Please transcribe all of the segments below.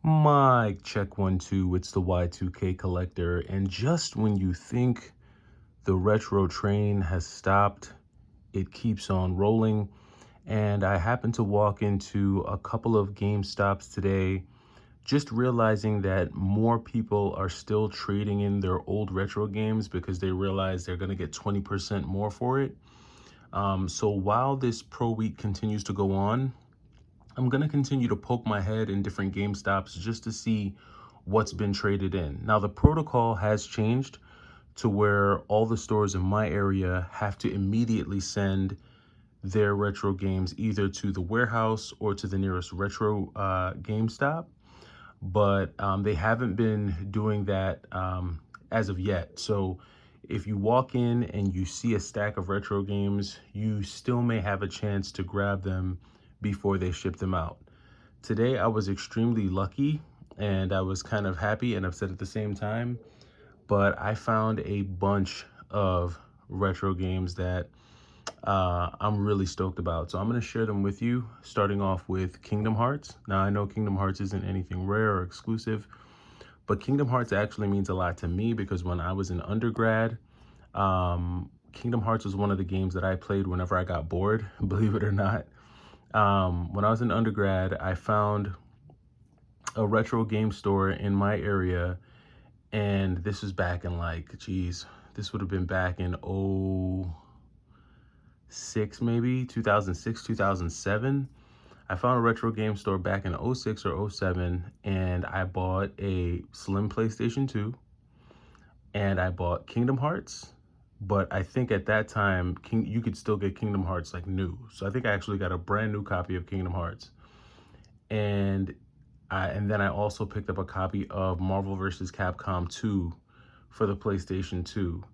Mic check 1 2, it's the Y2K collector. And just when you think the retro train has stopped, it keeps on rolling. And I happened to walk into a couple of GameStops today, just realizing that more people are still trading in their old retro games because they realize they're going to get 20% more for it. So while this Pro Week continues to go on, I'm going to continue to poke my head in different GameStops just to see what's been traded in. Now, the protocol has changed to where all the stores in my area have to immediately send their retro games either to the warehouse or to the nearest retro GameStop. But they haven't been doing that as of yet. So if you walk in and you see a stack of retro games, you still may have a chance to grab them before they ship them out. Today, I was extremely lucky and I was kind of happy and upset at the same time, but I found a bunch of retro games that I'm really stoked about. So I'm going to share them with you, starting off with Kingdom Hearts. Now, I know Kingdom Hearts isn't anything rare or exclusive, but Kingdom Hearts actually means a lot to me because when I was in undergrad, Kingdom Hearts was one of the games that I played whenever I got bored, believe it or not. When I was in undergrad, I found a retro game store in my area, and this was back in this would have been back in 06, maybe 2006, 2007. I found a retro game store back in 06 or 07, and I bought a slim PlayStation 2 and I bought Kingdom Hearts. But I think at that time, you could still get Kingdom Hearts like new. So I think I actually got a brand new copy of Kingdom Hearts. And and then I also picked up a copy of Marvel vs. Capcom 2 for the PlayStation 2.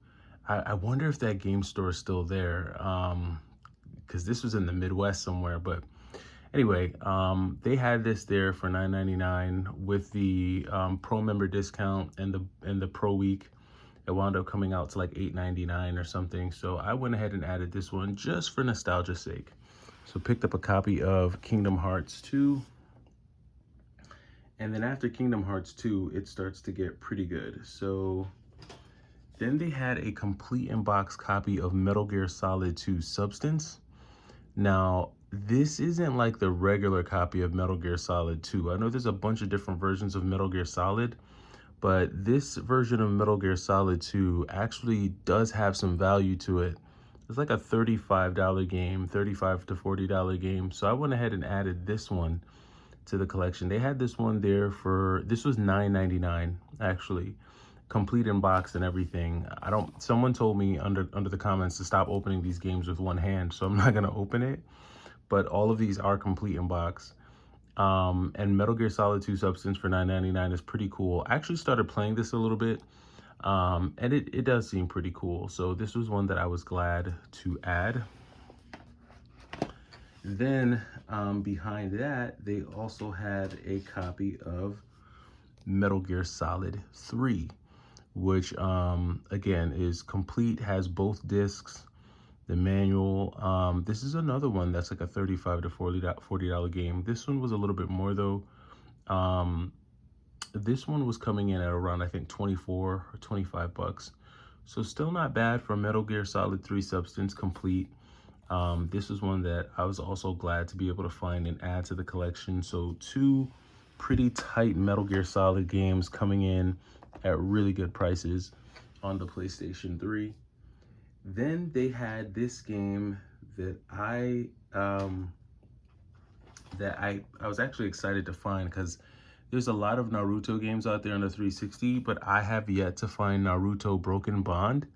I wonder if that game store is still there, because this was in the Midwest somewhere. But anyway, they had this there for $9.99 with the Pro member discount and the Pro Week. It wound up coming out to like $8.99 or something. So I went ahead and added this one just for nostalgia's sake. So picked up a copy of Kingdom Hearts 2. And then after Kingdom Hearts 2, it starts to get pretty good. So then they had a complete in-box copy of Metal Gear Solid 2 Substance. Now, this isn't like the regular copy of Metal Gear Solid 2. I know there's a bunch of different versions of Metal Gear Solid, but this version of Metal Gear Solid 2 actually does have some value to it. It's like a $35 game, $35 to $40 game. So I went ahead and added this one to the collection. They had this one there this was $9.99 actually, complete in box and everything. Someone told me under the comments to stop opening these games with one hand, so I'm not going to open it, but all of these are complete in box. And Metal Gear Solid 2 Substance for $9.99 is pretty cool. I actually started playing this a little bit, and it does seem pretty cool. So this was one that I was glad to add. Then behind that, they also had a copy of Metal Gear Solid 3, which again is complete, has both discs, the manual. This is another one that's like a $35 to $40 game. This one was a little bit more though. This one was coming in at around, I think, 24 or 25 bucks. So still not bad for Metal Gear Solid 3 Substance complete. This is one that I was also glad to be able to find and add to the collection. So two pretty tight Metal Gear Solid games coming in at really good prices on the PlayStation 3. Then they had this game that I was actually excited to find because there's a lot of Naruto games out there on the 360, but I have yet to find Naruto Broken Bond.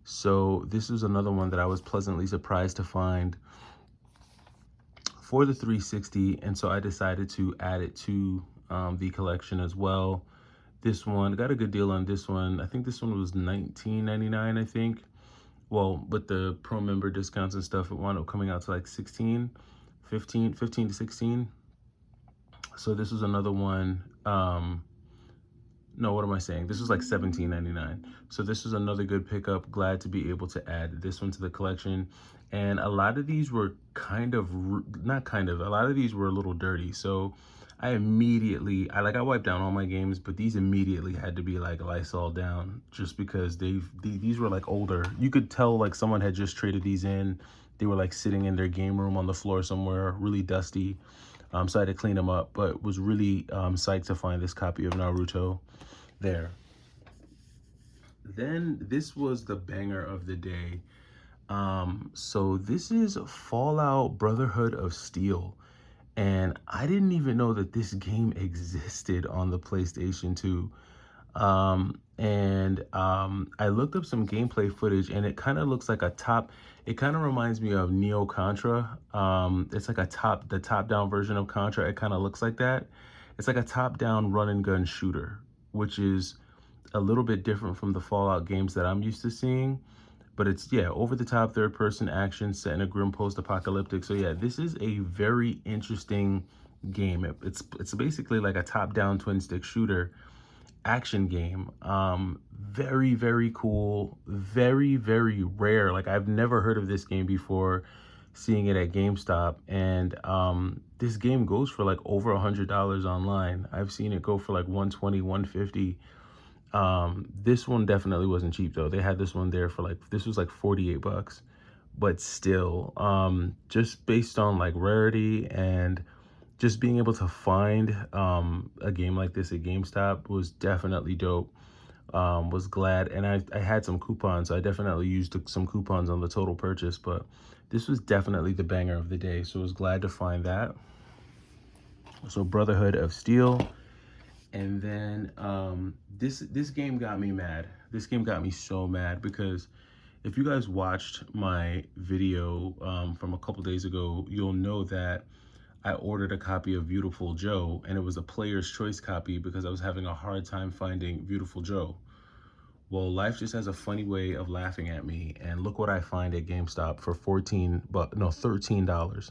So this is another one that I was pleasantly surprised to find for the 360, and so I decided to add it to the collection as well. This one, got a good deal on this one. I think this one was $19.99, I think. Well, with the pro member discounts and stuff, it wound up coming out to like 15 to 16. So this was another one. No, what am I saying? This was like $17.99. So this was another good pickup. Glad to be able to add this one to the collection. And a lot of these were a lot of these were a little dirty. So I immediately, I wiped down all my games, but these immediately had to be like Lysol down, just because these were like older. You could tell like someone had just traded these in. They were like sitting in their game room on the floor somewhere, really dusty. So I had to clean them up, but was really psyched to find this copy of Naruto there. Then this was the banger of the day. So this is Fallout Brotherhood of Steel. And I didn't even know that this game existed on the PlayStation 2. I looked up some gameplay footage, and it kind of looks like it kind of reminds me of Neo Contra. It's like the top down version of Contra. It kind of looks like that. It's like a top down run and gun shooter, which is a little bit different from the Fallout games that I'm used to seeing. But it's, yeah, over the top third person action set in a grim post apocalyptic. So yeah, this is a very interesting game. It's basically like a top down twin stick shooter action game. Very, very cool. Very, very rare. Like, I've never heard of this game before seeing it at GameStop. And this game goes for like over $100 online. I've seen it go for like 120, 150. This one definitely wasn't cheap though. They had this one there for like, this was like 48 bucks, but still, just based on like rarity and just being able to find a game like this at GameStop was definitely dope. Was glad, and I had some coupons, so I definitely used some coupons on the total purchase, but this was definitely the banger of the day, so I was glad to find that. So Brotherhood of Steel. And then this game got me mad. This game got me so mad because if you guys watched my video from a couple days ago, you'll know that I ordered a copy of Beautiful Joe, and it was a player's choice copy because I was having a hard time finding Beautiful Joe. Well, life just has a funny way of laughing at me, and look what I find at GameStop for $13.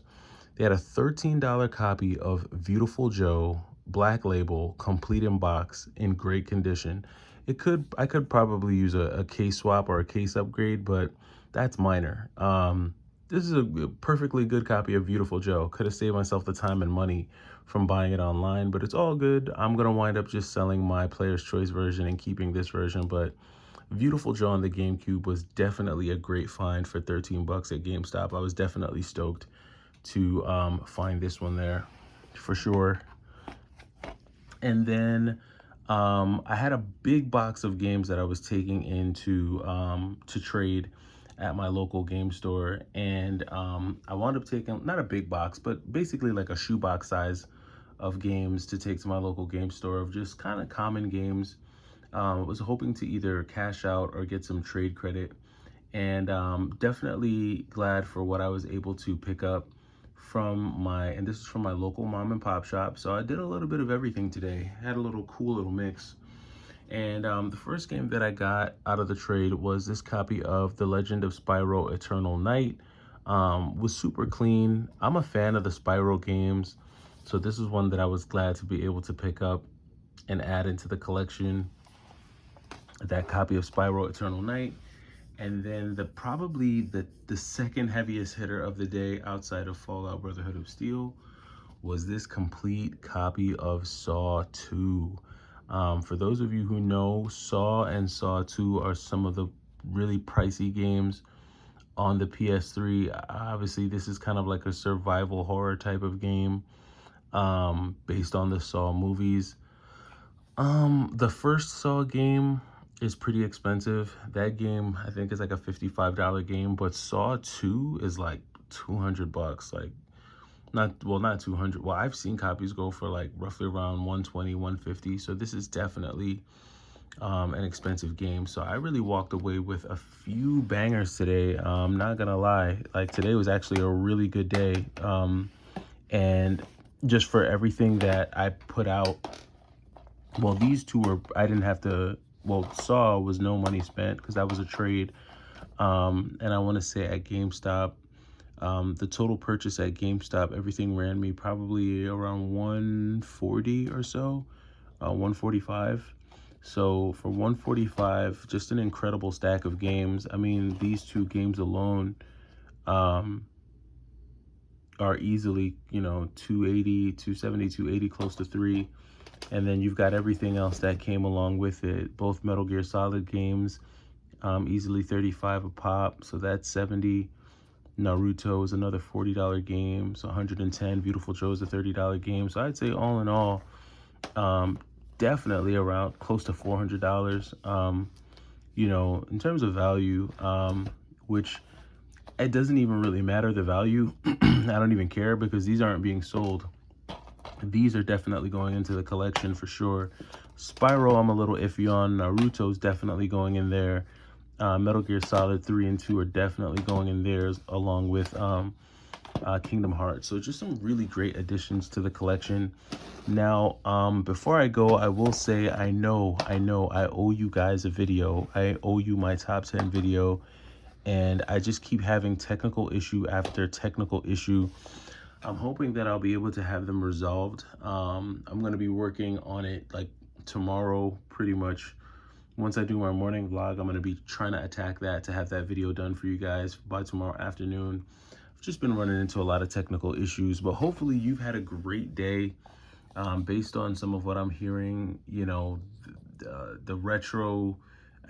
They had a $13 copy of Beautiful Joe, Black Label, complete in box, in great condition. I could probably use a case swap or a case upgrade, but that's minor. This is a perfectly good copy of Beautiful Joe. Could have saved myself the time and money from buying it online, but it's all good. I'm gonna wind up just selling my player's choice version and keeping this version, but Beautiful Joe on the GameCube was definitely a great find for 13 bucks at GameStop. I was definitely stoked to find this one there for sure. And then I had a big box of games that I was taking into to trade at my local game store, and I wound up taking not a big box, but basically like a shoebox size of games to take to my local game store of just kind of common games. I was hoping to either cash out or get some trade credit, and definitely glad for what I was able to pick up and this is from my local mom and pop shop. So I did a little bit of everything today. Had a little cool little mix. And the first game that I got out of the trade was this copy of The Legend of Spyro Eternal Night. Was super clean. I'm a fan of the Spyro games, so this is one that I was glad to be able to pick up and add into the collection. That copy of Spyro Eternal Night. And then probably the second heaviest hitter of the day outside of Fallout Brotherhood of Steel was this complete copy of Saw 2. For those of you who know, Saw and Saw 2 are some of the really pricey games on the PS3. Obviously, this is kind of like a survival horror type of game based on the Saw movies. The first Saw game is pretty expensive. That game, I think, is like a $55 game, but Saw 2 is like 200 bucks. Like, not 200. Well, I've seen copies go for like roughly around 120, 150. So this is definitely an expensive game. So I really walked away with a few bangers today. I'm not gonna lie. Like, today was actually a really good day. And just for everything that I put out, well, these two were, I didn't have to, well, Saw was no money spent because that was a trade. And I want to say at GameStop, the total purchase at GameStop, everything ran me probably around 140 or so, 145. So for 145, just an incredible stack of games. I mean, these two games alone, are easily, 280, 270, 280, close to 3. And then you've got everything else that came along with it. Both Metal Gear Solid games, easily 35 a pop, so that's 70. Naruto is another $40 game, so 110. Beautiful Joe is a $30 game. So I'd say all in all, um, definitely around close to $400. In terms of value, which it doesn't even really matter the value. I don't even care because these aren't being sold. These are definitely going into the collection for sure. Spyro, I'm a little iffy on. Naruto's definitely going in there. Metal Gear Solid 3 and 2 are definitely going in there, along with Kingdom Hearts. So just some really great additions to the collection. Now, before I go, I will say I know I owe you guys a video. I owe you my top 10 video, and I just keep having technical issue after technical issue. I'm hoping that I'll be able to have them resolved. I'm going to be working on it like tomorrow, pretty much. Once I do my morning vlog, I'm going to be trying to attack that to have that video done for you guys by tomorrow afternoon. I've just been running into a lot of technical issues, but hopefully you've had a great day. Based on some of what I'm hearing, the retro,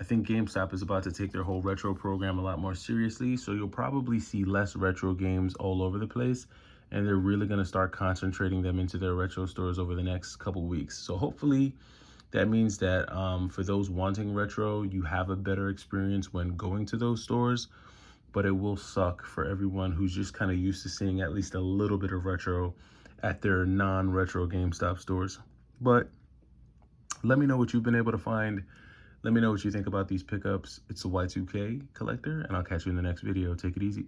I think GameStop is about to take their whole retro program a lot more seriously. So you'll probably see less retro games all over the place. And they're really going to start concentrating them into their retro stores over the next couple weeks. So hopefully that means that for those wanting retro, you have a better experience when going to those stores. But it will suck for everyone who's just kind of used to seeing at least a little bit of retro at their non-retro GameStop stores. But let me know what you've been able to find. Let me know what you think about these pickups. It's a Y2K collector, and I'll catch you in the next video. Take it easy.